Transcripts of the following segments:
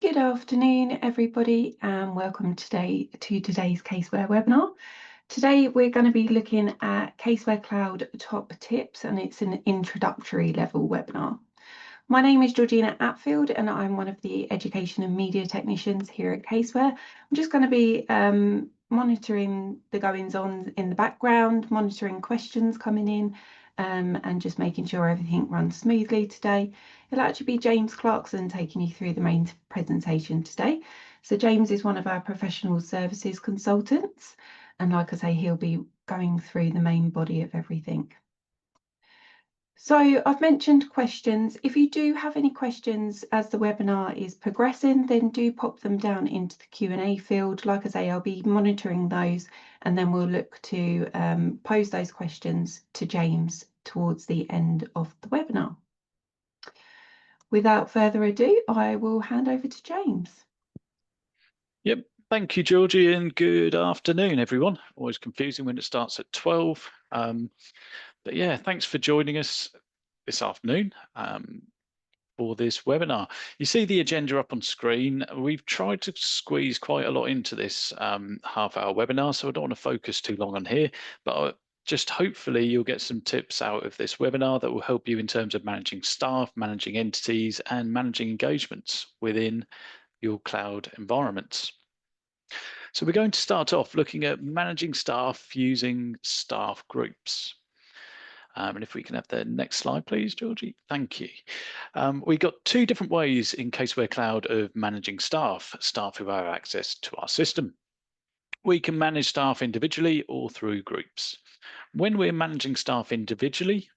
Good afternoon, everybody, and welcome to today's Caseware webinar. Today, we're going to be looking at Caseware Cloud top tips, and it's an introductory level webinar. My name is Georgina Atfield, and I'm one of the education and media technicians here at Caseware. I'm just going to be monitoring the goings on in the background, monitoring questions coming in, and just making sure everything runs smoothly today. It'll actually be James Clarkson taking you through the main presentation today. So James is one of our professional services consultants, and like I say, he'll be going through the main body of everything. So I've mentioned questions. If you do have any questions as the webinar is progressing, then do pop them down into the Q&A field. Like I say, I'll be monitoring those, and then we'll look to pose those questions to James towards the end of the webinar. Without further ado, I will hand over to James. Yep, thank you, Georgie, and good afternoon, everyone. Always confusing when it starts at 12. But yeah, thanks for joining us this afternoon for this webinar. You see the agenda up on screen. We've tried to squeeze quite a lot into this half-hour webinar, so I don't want to focus too long on here, but just hopefully you'll get some tips out of this webinar that will help you in terms of managing staff, managing entities, and managing engagements within your cloud environments. So we're going to start off looking at managing staff using staff groups. And if we can have the next slide, please, Georgie. Thank you. We've got two different ways in Caseware Cloud of managing staff who have access to our system. We can manage staff individually or through groups. When we're managing staff individually,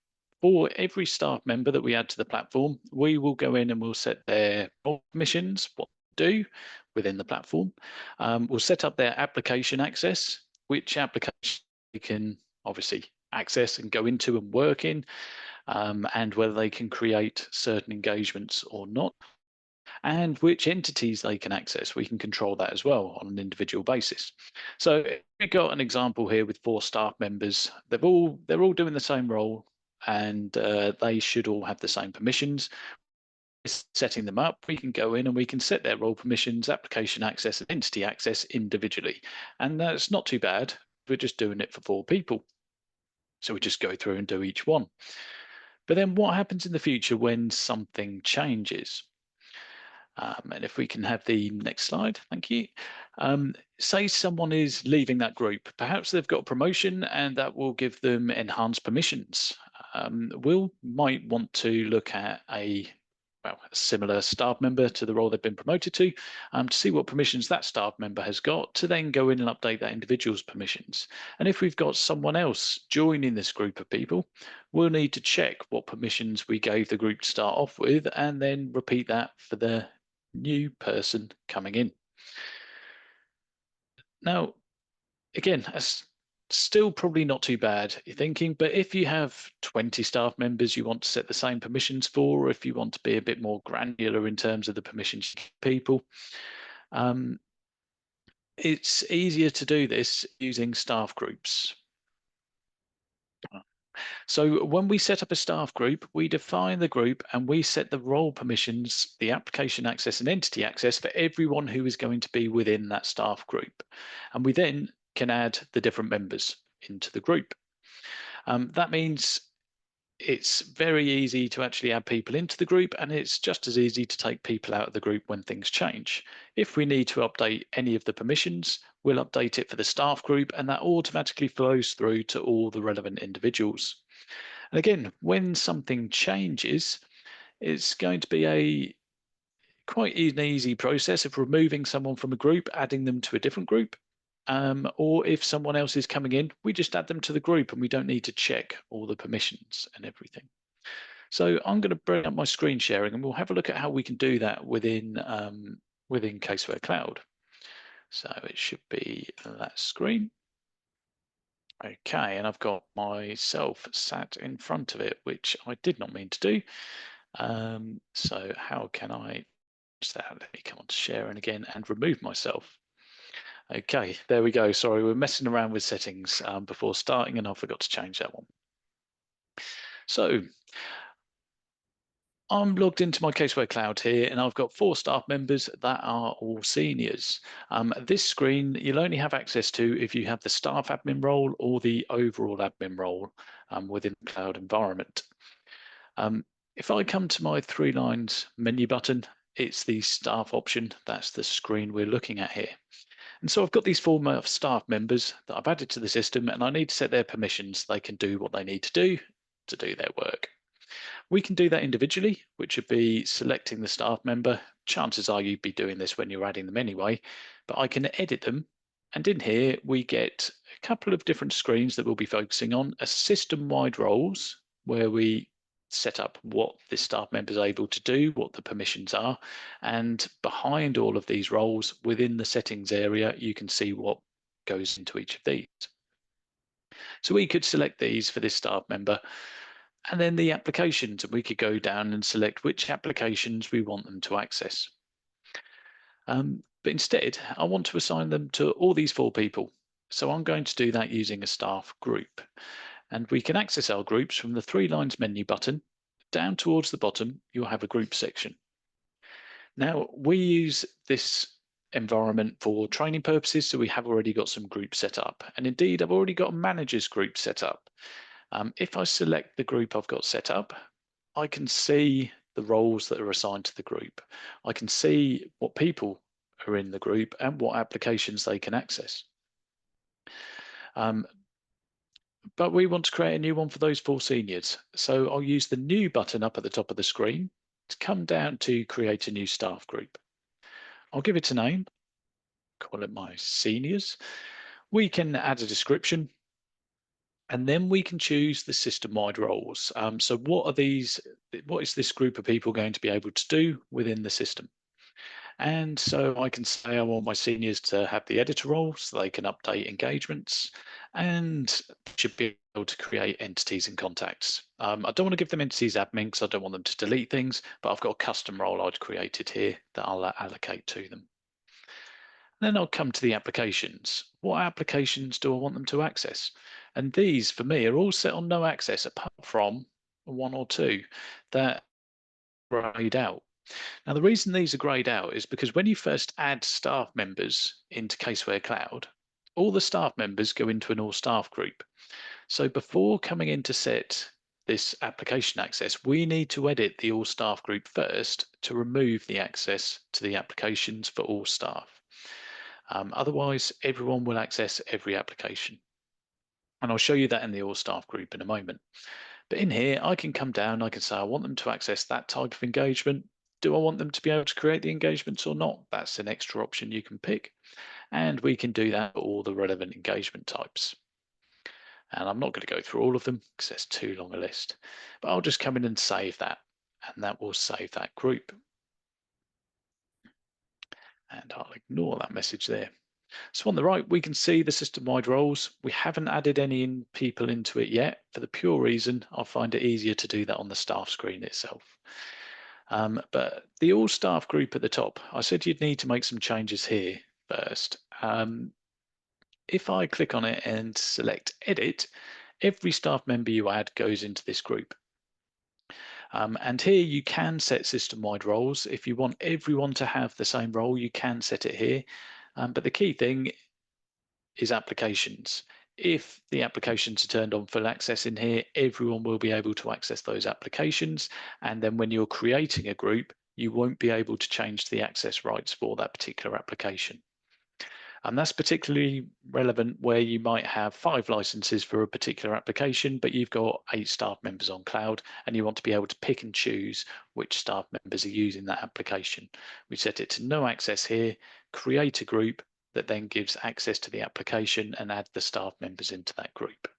for every staff member that we add to the platform, we will go in and we'll set their role permissions, what they do within the platform. We'll set up their application access, which application they can obviously access and go into and work in, and whether they can create certain engagements or not, and which entities they can access. We can control that as well on an individual basis. So we've got an example here with 4 staff members. They're all doing the same role, and they should all have the same permissions. Setting them up, we can go in and we can set their role permissions, application access, and entity access individually. And that's not too bad. We're just doing it for 4 people. So we just go through and do each one. But then what happens in the future when something changes? And if we can have the next slide, thank you. Say someone is leaving that group. Perhaps they've got a promotion and that will give them enhanced permissions. We might want to look at a similar staff member to the role they've been promoted to see what permissions that staff member has got, to then go in and update that individual's permissions. And if we've got someone else joining this group of people, we'll need to check what permissions we gave the group to start off with, and then repeat that for the new person coming in. Now, again, still probably not too bad, you're thinking, but if you have 20 staff members you want to set the same permissions for, or if you want to be a bit more granular in terms of the permissions you give people, it's easier to do this using staff groups. So when we set up a staff group, we define the group and we set the role permissions, the application access and entity access for everyone who is going to be within that staff group. And we then can add the different members into the group. That means it's very easy to actually add people into the group, and it's just as easy to take people out of the group when things change. If we need to update any of the permissions, we'll update it for the staff group, and that automatically flows through to all the relevant individuals. And again, when something changes, it's going to be quite an easy process of removing someone from a group, adding them to a different group. Or if someone else is coming in, we just add them to the group and we don't need to check all the permissions and everything. So I'm going to bring up my screen sharing and we'll have a look at how we can do that within Caseware Cloud. So it should be that screen. Okay, and I've got myself sat in front of it, which I did not mean to do. So how can I do that? Let me come on to sharing again and remove myself. Okay, there we go. Sorry, we're messing around with settings before starting and I forgot to change that one. So I'm logged into my Caseware Cloud here, and I've got 4 staff members that are all seniors. This screen you'll only have access to if you have the staff admin role or the overall admin role within the cloud environment. If I come to my 3 lines menu button, it's the staff option. That's the screen we're looking at here. And so I've got these 4 staff members that I've added to the system, and I need to set their permissions. They can do what they need to do their work. We can do that individually, which would be selecting the staff member. Chances are you'd be doing this when you're adding them anyway, but I can edit them. And in here, we get a couple of different screens that we'll be focusing on, a system-wide roles, where we set up what this staff member is able to do, what the permissions are. And behind all of these roles, within the settings area, you can see what goes into each of these. So we could select these for this staff member, and then the applications, and we could go down and select which applications we want them to access. But instead, I want to assign them to all these 4 people. So I'm going to do that using a staff group. And we can access our groups from the 3 lines menu button. Down towards the bottom, you'll have a group section. Now, we use this environment for training purposes, so we have already got some groups set up. And indeed, I've already got a managers group set up. If I select the group I've got set up, I can see the roles that are assigned to the group. I can see what people are in the group and what applications they can access. But we want to create a new one for those 4 seniors. So I'll use the new button up at the top of the screen to come down to create a new staff group. I'll give it a name, call it my seniors. We can add a description, and then we can choose the system-wide roles. So what is this group of people going to be able to do within the system? And so I can say I want my seniors to have the editor role so they can update engagements and should be able to create entities and contacts. I don't want to give them entities admin because I don't want them to delete things, but I've got a custom role I'd created here that I'll allocate to them. Then I'll come to the applications. What applications do I want them to access? And these, for me, are all set on no access apart from 1 or 2 that are grayed out. Now, the reason these are grayed out is because when you first add staff members into Caseware Cloud, all the staff members go into an all staff group. So before coming in to set this application access, we need to edit the all staff group first to remove the access to the applications for all staff. Otherwise, everyone will access every application. And I'll show you that in the all staff group in a moment. But in here, I can come down, I can say I want them to access that type of engagement. Do I want them to be able to create the engagements or not? That's an extra option you can pick. And we can do that for all the relevant engagement types. And I'm not going to go through all of them because there's too long a list. But I'll just come in and save that. And that will save that group. And I'll ignore that message there. So on the right, we can see the system-wide roles. We haven't added any people into it yet for the pure reason I find it easier to do that on the staff screen itself. But the all staff group at the top, I said you'd need to make some changes here first. If I click on it and select edit, every staff member you add goes into this group. And here you can set system-wide roles. If you want everyone to have the same role, you can set it here. But the key thing is applications. If the applications are turned on full access in here, everyone will be able to access those applications. And then when you're creating a group, you won't be able to change the access rights for that particular application. And that's particularly relevant where you might have 5 licenses for a particular application, but you've got 8 staff members on cloud and you want to be able to pick and choose which staff members are using that application. We set it to no access here, create a group that then gives access to the application and add the staff members into that group.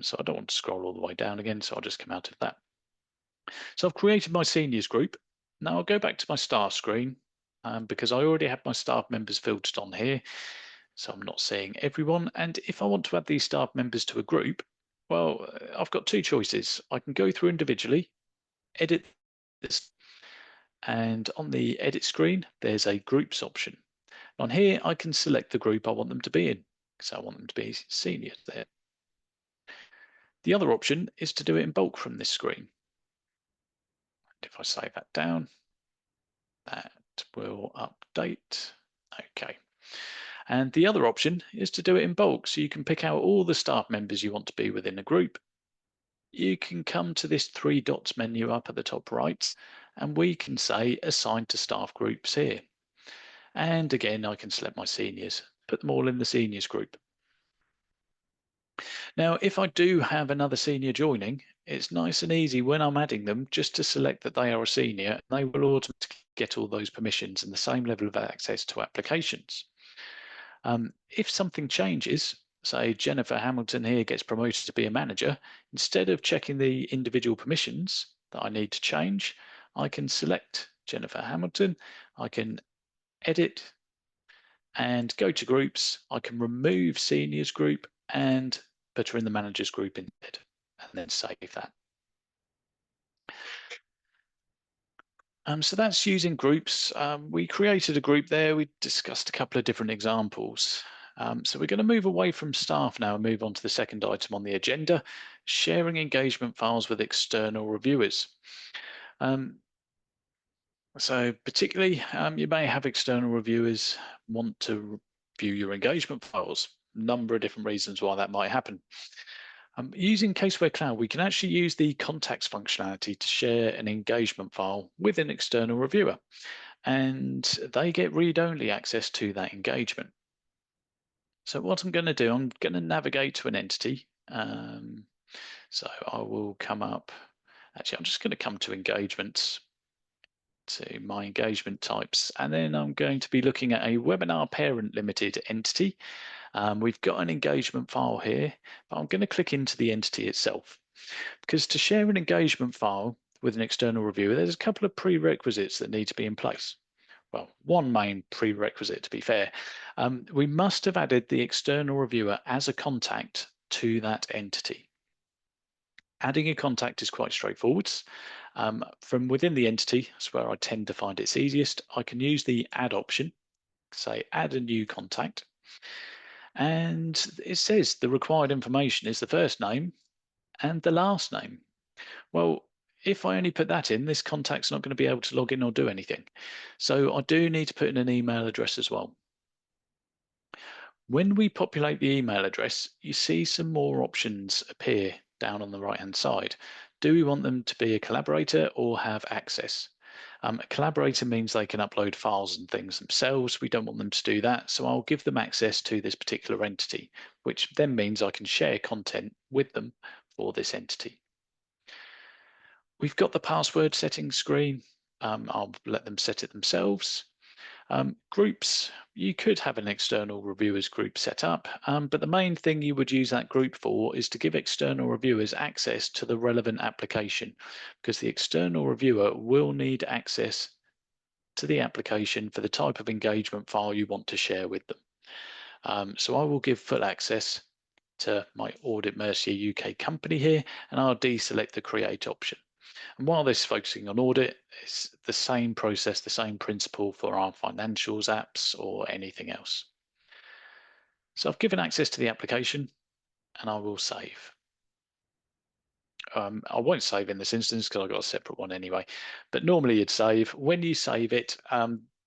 So I don't want to scroll all the way down again, so I'll just come out of that. So I've created my seniors group. Now I'll go back to my staff screen because I already have my staff members filtered on here, so I'm not seeing everyone. And if I want to add these staff members to a group, well, I've got 2 choices. I can go through individually, edit this, and on the edit screen, there's a groups option. On here, I can select the group I want them to be in, so I want them to be seniors there. The other option is to do it in bulk from this screen. if I save that down, that will update. Okay. And the other option is to do it in bulk. So you can pick out all the staff members you want to be within a group. You can come to this three dots menu up at the top right, and we can say assign to staff groups here. And again, I can select my seniors, put them all in the seniors group. Now, if I do have another senior joining, it's nice and easy when I'm adding them just to select that they are a senior. They will automatically get all those permissions and the same level of access to applications. If something changes, say Jennifer Hamilton here gets promoted to be a manager, instead of checking the individual permissions that I need to change, I can select Jennifer Hamilton, I can edit and go to groups. I can remove seniors group and put her in the managers group instead, and then save that. So that's using groups. We created a group there. We discussed a couple of different examples. So we're going to move away from staff now and move on to the second item on the agenda, sharing engagement files with external reviewers. So particularly, you may have external reviewers want to view your engagement files. A number of different reasons why that might happen. Using Caseware Cloud, we can actually use the contacts functionality to share an engagement file with an external reviewer, and they get read-only access to that engagement. So what I'm going to do, I'm going to navigate to an entity. So I will come up, actually, I'm just going to come to engagements, to my engagement types, and then I'm going to be looking at a webinar parent limited entity. We've got an engagement file here, but I'm going to click into the entity itself, because to share an engagement file with an external reviewer, there's a couple of prerequisites that need to be in place. Well, one main prerequisite, to be fair. We must have added the external reviewer as a contact to that entity. Adding a contact is quite straightforward. From within the entity, that's where I tend to find it's easiest. I can use the add option, say add a new contact. And it says the required information is the first name and the last name. Well, if I only put that in, this contact's not going to be able to log in or do anything. So I do need to put in an email address as well. When we populate the email address, you see some more options appear down on the right-hand side. Do we want them to be a collaborator or have access? A collaborator means they can upload files and things themselves. We don't want them to do that, so I'll give them access to this particular entity, which then means I can share content with them for this entity. We've got the password settings screen. I'll let them set it themselves. Groups, you could have an external reviewers group set up, but the main thing you would use that group for is to give external reviewers access to the relevant application, because the external reviewer will need access to the application for the type of engagement file you want to share with them. So I will give full access to my Audit Mercia UK company here, and I'll deselect the create option. And while this is focusing on audit, it's the same process, the same principle for our financials apps or anything else. So I've given access to the application and I will save. I won't save in this instance because I've got a separate one anyway, but normally you'd save. When you save it,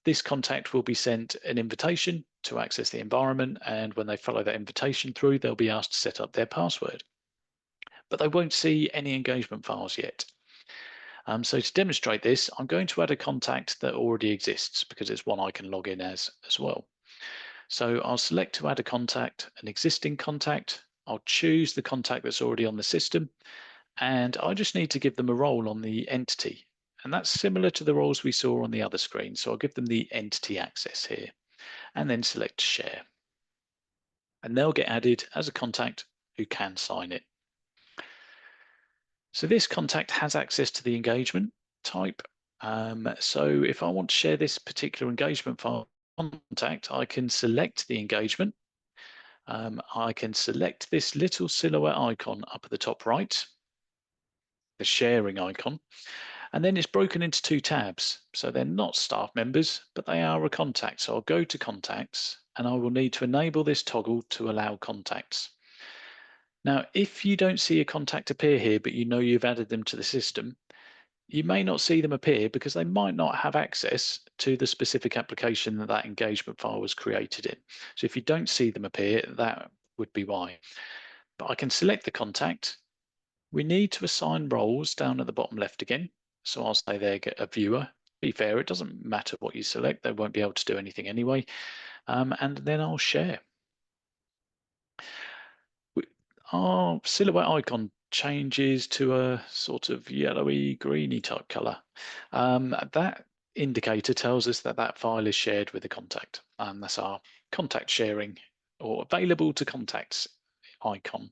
this contact will be sent an invitation to access the environment, and when they follow that invitation through, they'll be asked to set up their password. But they won't see any engagement files yet. So to demonstrate this, I'm going to add a contact that already exists because it's one I can log in as well. So I'll select to add a contact, an existing contact. I'll choose the contact that's already on the system, and I just need to give them a role on the entity. And that's similar to the roles we saw on the other screen. So I'll give them the entity access here and then select share. And they'll get added as a contact who can sign it. So this contact has access to the engagement type. So if I want to share this particular engagement file contact, I can select the engagement. I can select this little silhouette icon up at the top right, the sharing icon, and then it's broken into two tabs. So they're not staff members, but they are a contact. So I'll go to contacts and I will need to enable this toggle to allow contacts. Now, if you don't see a contact appear here, but you know you've added them to the system, you may not see them appear because they might not have access to the specific application that that engagement file was created in. So if you don't see them appear, that would be why. But I can select the contact. We need to assign roles down at the bottom left again. So I'll say there, get a viewer. Be fair, it doesn't matter what you select. They won't be able to do anything anyway. And then I'll share. Our silhouette icon changes to a sort of yellowy, greeny type color. That indicator tells us that that file is shared with the contact. That's our contact sharing or available to contacts icon.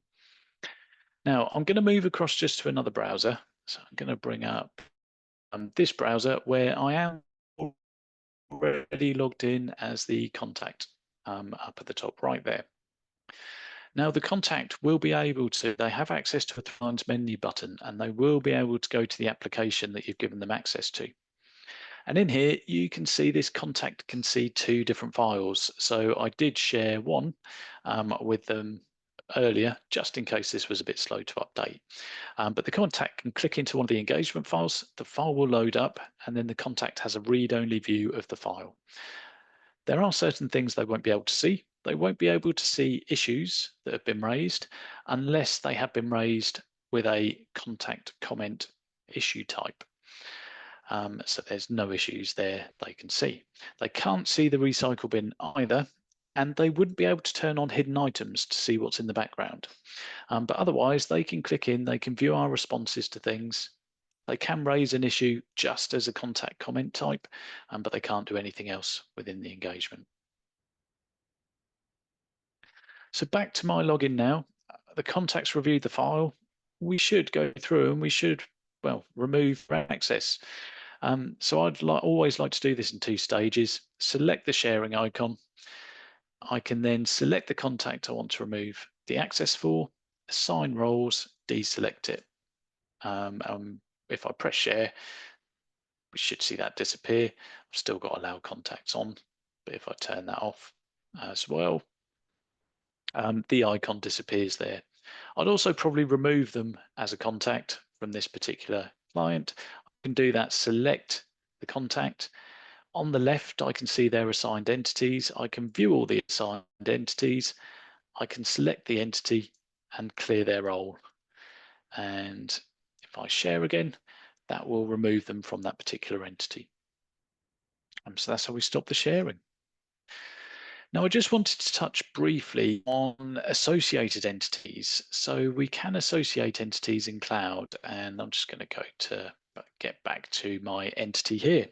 Now I'm going to move across just to another browser. So I'm going to bring up this browser where I am already logged in as the contact up at the top right there. Now the contact will be able to, they have access to a Find menu button and they will be able to go to the application that you've given them access to. And in here, you can see this contact can see two different files. So I did share one with them earlier, just in case this was a bit slow to update. But the contact can click into one of the engagement files, the file will load up, and then the contact has a read-only view of the file. There are certain things they won't be able to see. They won't be able to see issues that have been raised unless they have been raised with a contact comment issue type. So there's no issues there they can see. They can't see the recycle bin either, and they wouldn't be able to turn on hidden items to see what's in the background. But otherwise, they can click in, they can view our responses to things. They can raise an issue just as a contact comment type, but they can't do anything else within the engagement. So back to my login now. The contacts reviewed the file. We should go through and we should, well, remove access. So I'd always like to do this in two stages. Select the sharing icon. I can then select the contact I want to remove the access for, assign roles, deselect it. If I press share, we should see that disappear. I've still got allow contacts on, but if I turn that off as well, the icon disappears there. I'd also probably remove them as a contact from this particular client. I can do that, select the contact. On the left, I can see their assigned entities. I can view all the assigned entities. I can select the entity and clear their role. And if I share again, that will remove them from that particular entity. So that's how we stop the sharing. Now, I just wanted to touch briefly on associated entities. So we can associate entities in cloud, and I'm just going to go to get back to my entity here.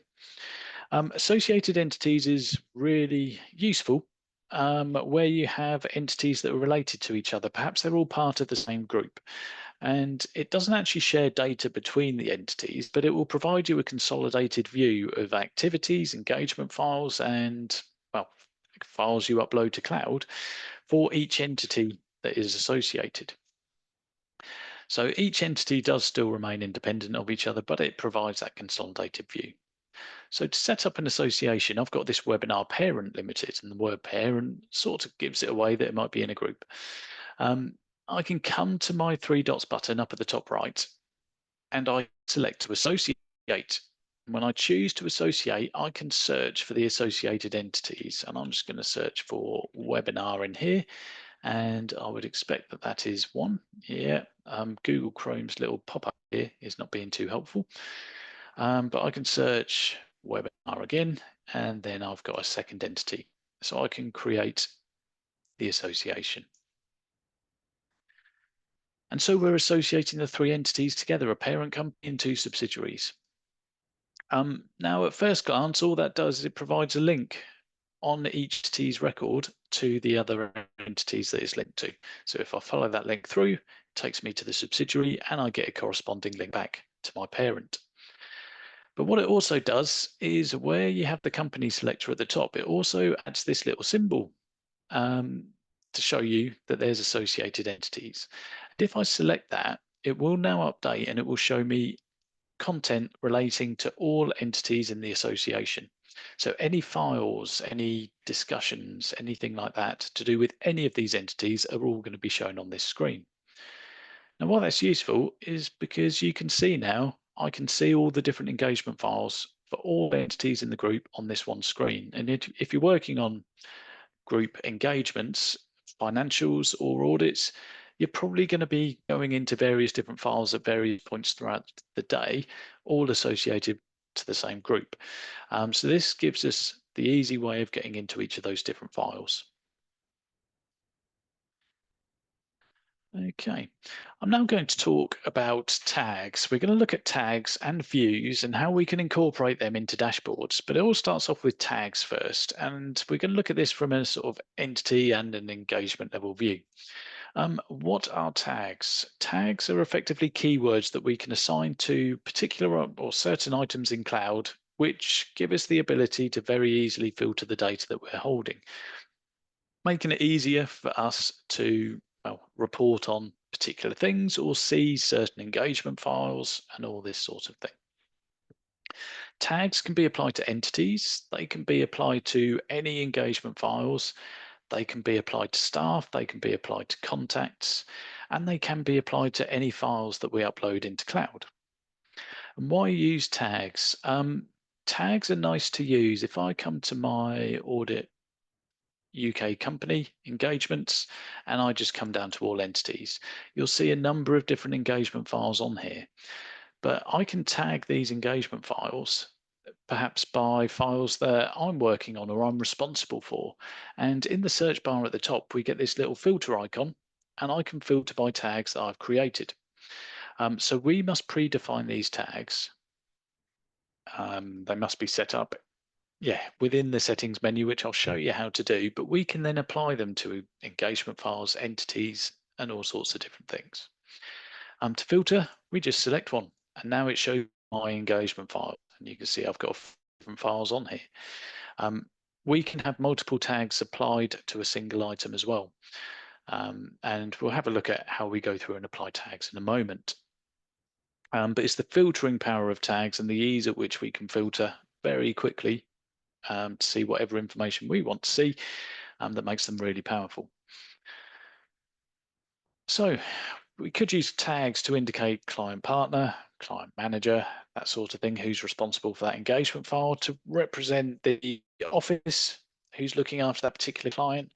Associated entities is really useful where you have entities that are related to each other. Perhaps they're all part of the same group. And it doesn't actually share data between the entities, but it will provide you a consolidated view of activities, engagement files, and, well, files you upload to cloud for each entity that is associated. So each entity does still remain independent of each other, but it provides that consolidated view. So to set up an association, I've got this webinar parent limited, and the word parent sort of gives it away that it might be in a group. I can come to my three dots button up at the top right, and I select to associate. When I choose to associate, I can search for the associated entities, and I'm just going to search for webinar in here, and I would expect that that is one. Yeah, Google Chrome's little pop-up here is not being too helpful, but I can search webinar again, and then I've got a second entity, so I can create the association. And so we're associating the three entities together, a parent company and two subsidiaries. Now, at first glance, all that does is it provides a link on each entity's record to the other entities that it's linked to. So if I follow that link through, it takes me to the subsidiary and I get a corresponding link back to my parent. But what it also does is where you have the company selector at the top, it also adds this little symbol to show you that there's associated entities. And if I select that, it will now update and it will show me content relating to all entities in the association. So any files, any discussions, anything like that to do with any of these entities are all going to be shown on this screen. Now, why that's useful is because you can see now I can see all the different engagement files for all entities in the group on this one screen. And if you're working on group engagements, financials or audits, you're probably going to be going into various different files at various points throughout the day, all associated to the same group. So this gives us the easy way of getting into each of those different files. Okay, I'm now going to talk about tags. We're going to look at tags and views and how we can incorporate them into dashboards, but it all starts off with tags first. And we're going to look at this from a sort of entity and an engagement level view. What are tags? Tags are effectively keywords that we can assign to particular or certain items in cloud, which give us the ability to very easily filter the data that we're holding, making it easier for us to report on particular things or see certain engagement files and all this sort of thing. Tags can be applied to entities. They can be applied to any engagement files. They can be applied to staff. They can be applied to contacts, and they can be applied to any files that we upload into cloud. And why use tags? Tags are nice to use. If I come to my audit UK company engagements, and I just come down to all entities, you'll see a number of different engagement files on here. But I can tag these engagement files, perhaps by files that I'm working on or I'm responsible for. And in the search bar at the top, we get this little filter icon, and I can filter by tags that I've created. So we must predefine these tags. They must be set up within the settings menu, which I'll show you how to do, but we can then apply them to engagement files, entities, and all sorts of different things. To filter, we just select one, and now it shows my engagement file, and you can see I've got different files on here. We can have multiple tags applied to a single item as well, and we'll have a look at how we go through and apply tags in a moment. But it's the filtering power of tags and the ease at which we can filter very quickly to see whatever information we want to see that makes them really powerful. So we could use tags to indicate client partner, client manager, that sort of thing, who's responsible for that engagement file, to represent the office, who's looking after that particular client,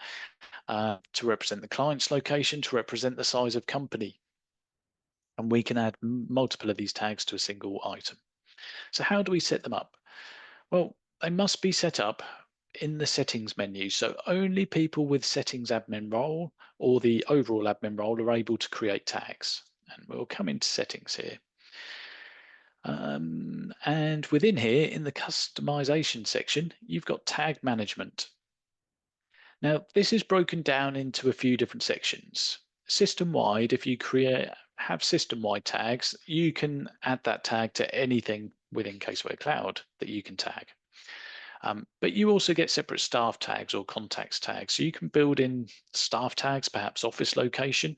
to represent the client's location, to represent the size of company. And we can add multiple of these tags to a single item. So how do we set them up? Well, they must be set up in the settings menu. So only people with settings admin role or the overall admin role are able to create tags. And we'll come into settings here. And within here, in the customization section, you've got tag management. Now, this is broken down into a few different sections. System-wide, if you have system-wide tags, you can add that tag to anything within Caseware Cloud that you can tag. But you also get separate staff tags or contacts tags. So you can build in staff tags, perhaps office location,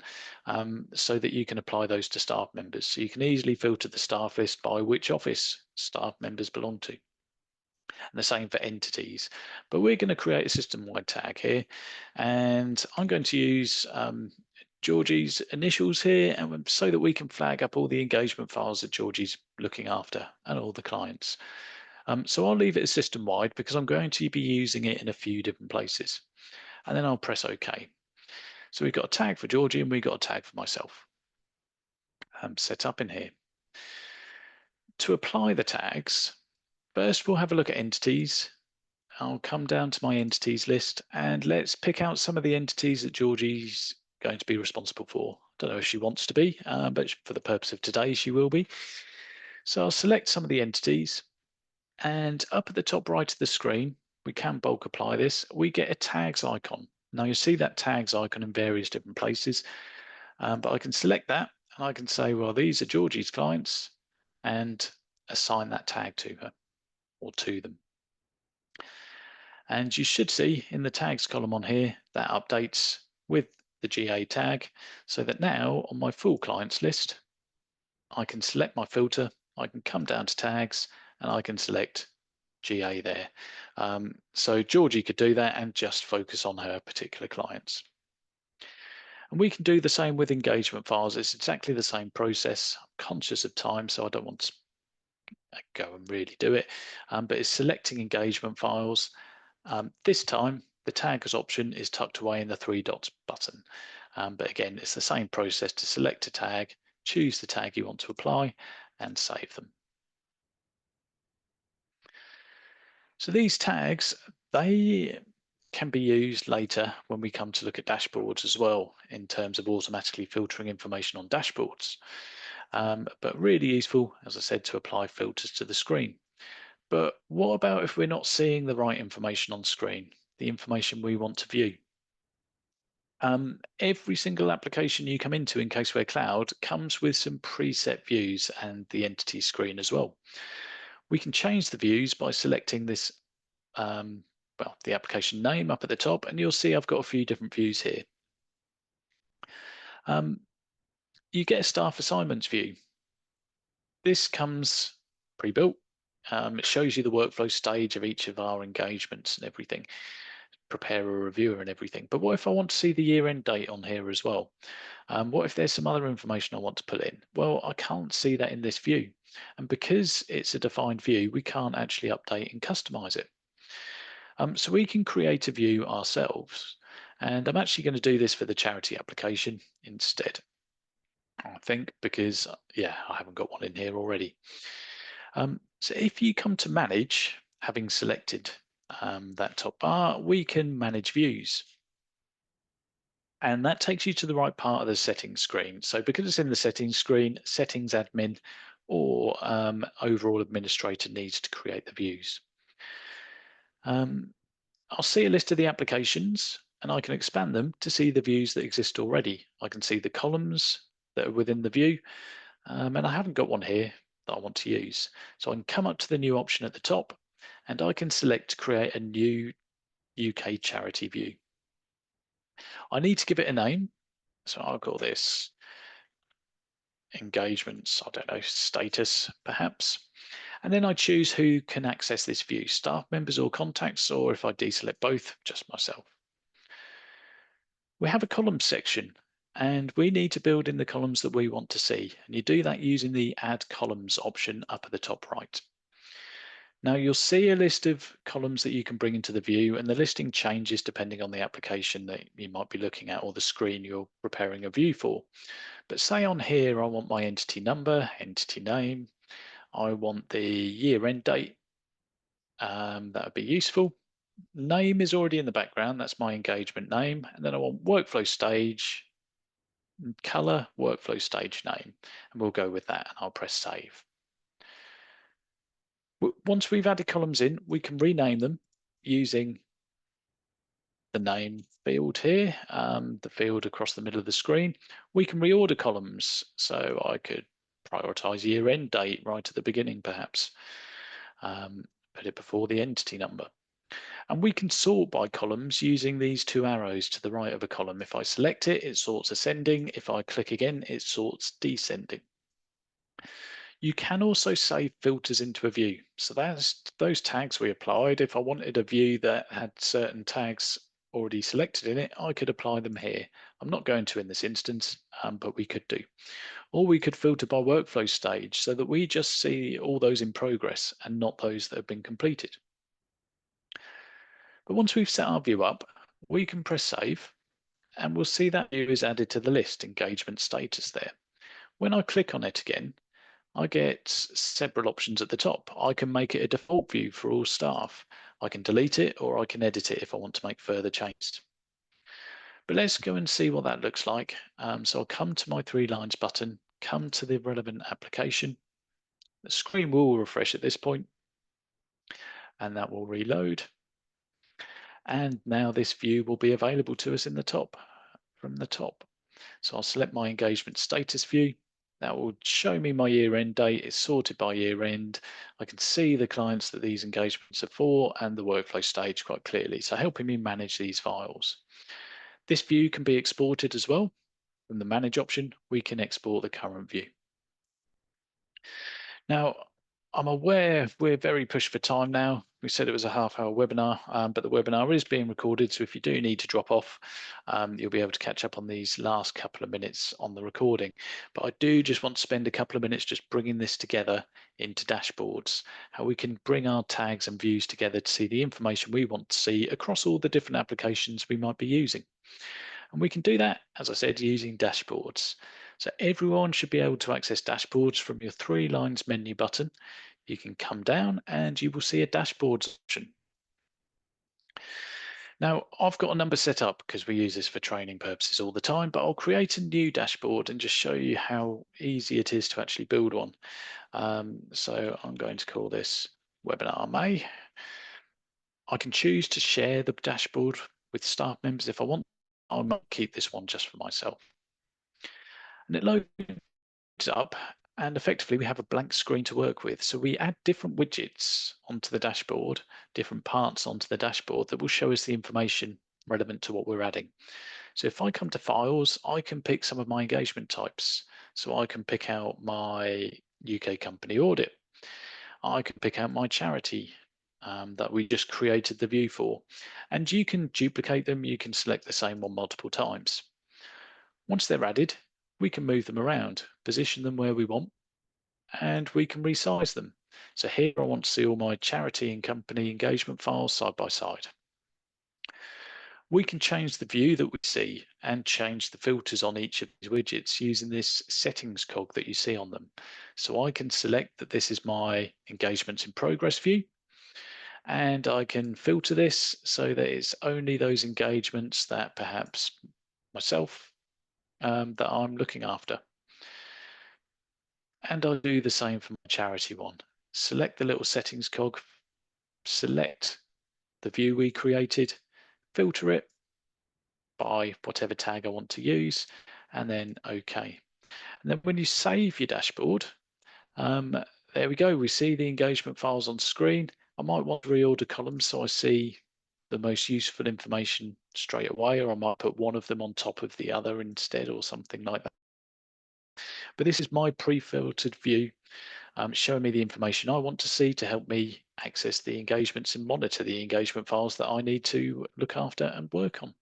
so that you can apply those to staff members. So you can easily filter the staff list by which office staff members belong to. And the same for entities. But we're going to create a system-wide tag here. And I'm going to use Georgie's initials here, and so that we can flag up all the engagement files that Georgie's looking after and all the clients. So I'll leave it as system-wide because I'm going to be using it in a few different places. And then I'll press OK. So we've got a tag for Georgie and we've got a tag for myself set up in here. To apply the tags, first we'll have a look at entities. I'll come down to my entities list and let's pick out some of the entities that Georgie's going to be responsible for. I don't know if she wants to be, but for the purpose of today, she will be. So I'll select some of the entities. And up at the top right of the screen, we can bulk apply this. We get a tags icon. Now you see that tags icon in various different places, but I can select that and I can say, well, these are Georgie's clients and assign that tag to her or to them. And you should see in the tags column on here that updates with the GA tag so that now on my full clients list, I can select my filter, I can come down to tags and I can select GA there. So Georgie could do that and just focus on her particular clients. And we can do the same with engagement files. It's exactly the same process. I'm conscious of time, so I don't want to go and really do it. But it's selecting engagement files. This time, the tags option is tucked away in the three dots button. But again, it's the same process to select a tag, choose the tag you want to apply, and save them. So these tags, they can be used later when we come to look at dashboards as well, in terms of automatically filtering information on dashboards. But really useful, as I said, to apply filters to the screen. But what about if we're not seeing the right information on screen, the information we want to view? Every single application you come into in Caseware Cloud comes with some preset views and the entity screen as well. We can change the views by selecting this, well, the application name up at the top, and you'll see I've got a few different views here. You get a staff assignments view. This comes pre-built. It shows you the workflow stage of each of our engagements and everything, preparer, reviewer and everything. But what if I want to see the year-end date on here as well? What if there's some other information I want to put in? Well, I can't see that in this view. And because it's a defined view, we can't actually update and customize it. So we can create a view ourselves. And I'm actually going to do this for the charity application instead, I think, because yeah, I haven't got one in here already. So if you come to manage, having selected that top bar, we can manage views. And that takes you to the right part of the settings screen. So because it's in the settings screen, settings admin or overall administrator needs to create the views. I'll see a list of the applications and I can expand them to see the views that exist already. I can see the columns that are within the view, and I haven't got one here that I want to use. So I can come up to the new option at the top and I can select to create a new UK charity view. I need to give it a name, so I'll call this engagements, I don't know, status perhaps. And then I choose who can access this view, staff members or contacts, or if I deselect both, just myself. We have a columns section and we need to build in the columns that we want to see. And you do that using the add columns option up at the top right. Now you'll see a list of columns that you can bring into the view, and the listing changes depending on the application that you might be looking at or the screen you're preparing a view for. But say on here, I want my entity number, entity name, I want the year end date, that would be useful. Name is already in the background, that's my engagement name. And then I want workflow stage, color, workflow stage name, and we'll go with that and I'll press save. Once we've added columns in, we can rename them using the name field here, the field across the middle of the screen. We can reorder columns, so I could prioritize year end date right at the beginning perhaps, put it before the entity number. And we can sort by columns using these two arrows to the right of a column. If I select it, it sorts ascending. If I click again, it sorts descending. You can also save filters into a view. So that's those tags we applied. If I wanted a view that had certain tags already selected in it, I could apply them here. I'm not going to in this instance, but we could do. Or we could filter by workflow stage so that we just see all those in progress and not those that have been completed. But once we've set our view up, we can press save and we'll see that view is added to the list, engagement status there. When I click on it again, I get several options at the top. I can make it a default view for all staff. I can delete it or I can edit it if I want to make further changes. But let's go and see what that looks like. So I'll come to my 3 lines button, come to the relevant application. The screen will refresh at this point and that will reload. And now this view will be available to us in the top, from the top. So I'll select my engagement status view. That will show me my year end date. It's sorted by year end. I can see the clients that these engagements are for and the workflow stage quite clearly. So helping me manage these files. This view can be exported as well. From the manage option, we can export the current view. Now, I'm aware we're very pushed for time now. We said it was a half-hour webinar, but the webinar is being recorded, so if you do need to drop off, you'll be able to catch up on these last couple of minutes on the recording. But I do just want to spend a couple of minutes just bringing this together into dashboards, how we can bring our tags and views together to see the information we want to see across all the different applications we might be using. And we can do that, as I said, using dashboards. So everyone should be able to access dashboards from your 3 lines menu button. You can come down and you will see a dashboards option. Now, I've got a number set up because we use this for training purposes all the time, but I'll create a new dashboard and just show you how easy it is to actually build one. So I'm going to call this Webinar May. I can choose to share the dashboard with staff members if I want. I might keep this one just for myself. And it loads up, and effectively we have a blank screen to work with. So we add different widgets onto the dashboard, different parts onto the dashboard that will show us the information relevant to what we're adding. So if I come to files, I can pick some of my engagement types. So I can pick out my UK company audit. I can pick out my charity that we just created the view for. And you can duplicate them. You can select the same one multiple times. Once they're added, we can move them around, position them where we want, and we can resize them. So here I want to see all my charity and company engagement files side by side. We can change the view that we see and change the filters on each of these widgets using this settings cog that you see on them. So I can select that this is my engagements in progress view, and I can filter this so that it's only those engagements that perhaps myself that I'm looking after. And I'll do the same for my charity one. Select the little settings cog, select the view we created, filter it by whatever tag I want to use, and then OK. And then when you save your dashboard, there we go. We see the engagement files on screen. I might want to reorder columns so I see the most useful information straight away, or I might put one of them on top of the other instead or something like that. But this is my pre-filtered view, showing me the information I want to see to help me access the engagements and monitor the engagement files that I need to look after and work on.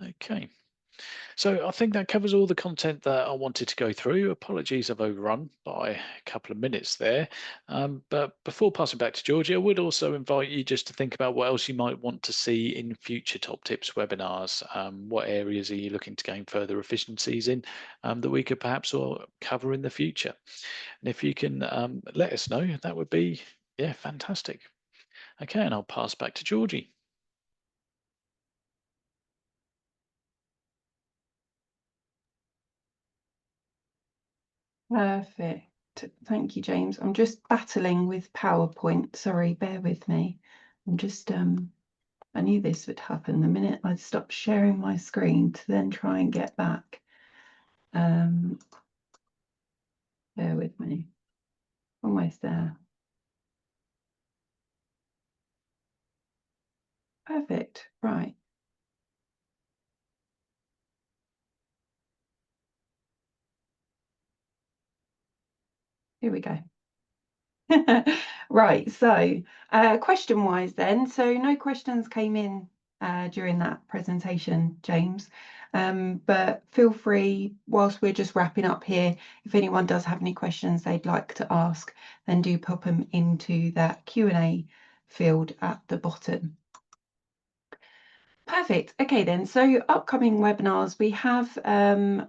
Okay. So I think that covers all the content that I wanted to go through. Apologies, I've overrun by a couple of minutes there. But before passing back to Georgie, I would also invite you just to think about what else you might want to see in future Top Tips webinars. What areas are you looking to gain further efficiencies in that we could perhaps all cover in the future? And if you can let us know, that would be, yeah, fantastic. Okay, and I'll pass back to Georgie. Perfect. Thank you, James. I'm just battling with PowerPoint. Sorry, bear with me. I'm just, I knew this would happen the minute I stopped sharing my screen to then try and get back. Bear with me. Almost there. Perfect. Right. Here we go. Right, so question wise then, so no questions came in during that presentation, James, but feel free, whilst we're just wrapping up here, if anyone does have any questions they'd like to ask, then do pop them into that Q&A field at the bottom. Perfect. Okay then, so upcoming webinars, we have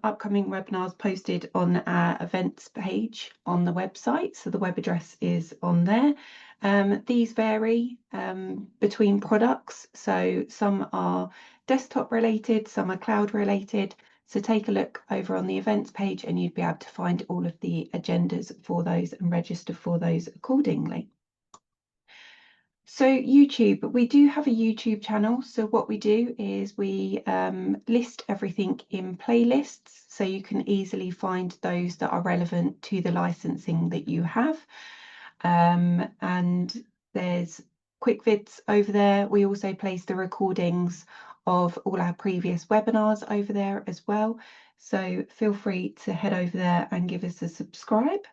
upcoming webinars posted on our events page on the website. So the web address is on there. These vary between products. So some are desktop related, some are cloud related. So take a look over on the events page and you'd be able to find all of the agendas for those and register for those accordingly. So YouTube, we do have a YouTube channel. So what we do is we list everything in playlists so you can easily find those that are relevant to the licensing that you have. And there's quick vids over there. We also place the recordings of all our previous webinars over there as well. So feel free to head over there and give us a subscribe.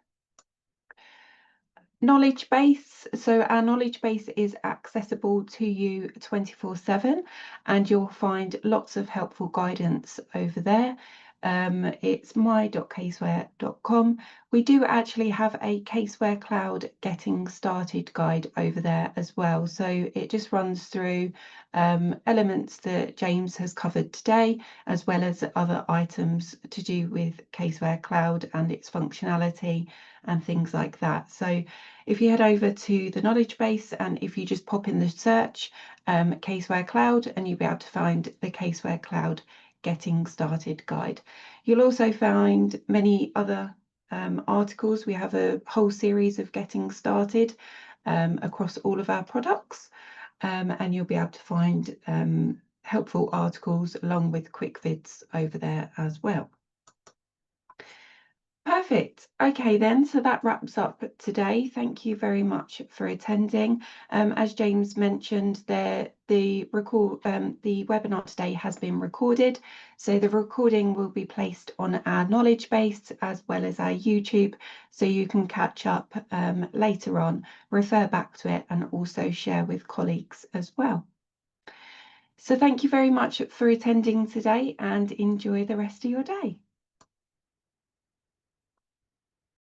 knowledge base. So our knowledge base is accessible to you 24/7, and you'll find lots of helpful guidance over there. It's my.caseware.com. We do actually have a Caseware Cloud Getting Started guide over there as well. So it just runs through elements that James has covered today, as well as other items to do with Caseware Cloud and its functionality and things like that. So if you head over to the knowledge base, and if you just pop in the search Caseware Cloud, and you'll be able to find the Caseware Cloud Getting Started guide. You'll also find many other articles. We have a whole series of getting started across all of our products, and you'll be able to find helpful articles along with quick vids over there as well. Perfect. Okay then, so that wraps up today. Thank you very much for attending. As James mentioned, the webinar today has been recorded, so the recording will be placed on our knowledge base as well as our YouTube, so you can catch up later on, refer back to it, and also share with colleagues as well. So thank you very much for attending today, and enjoy the rest of your day.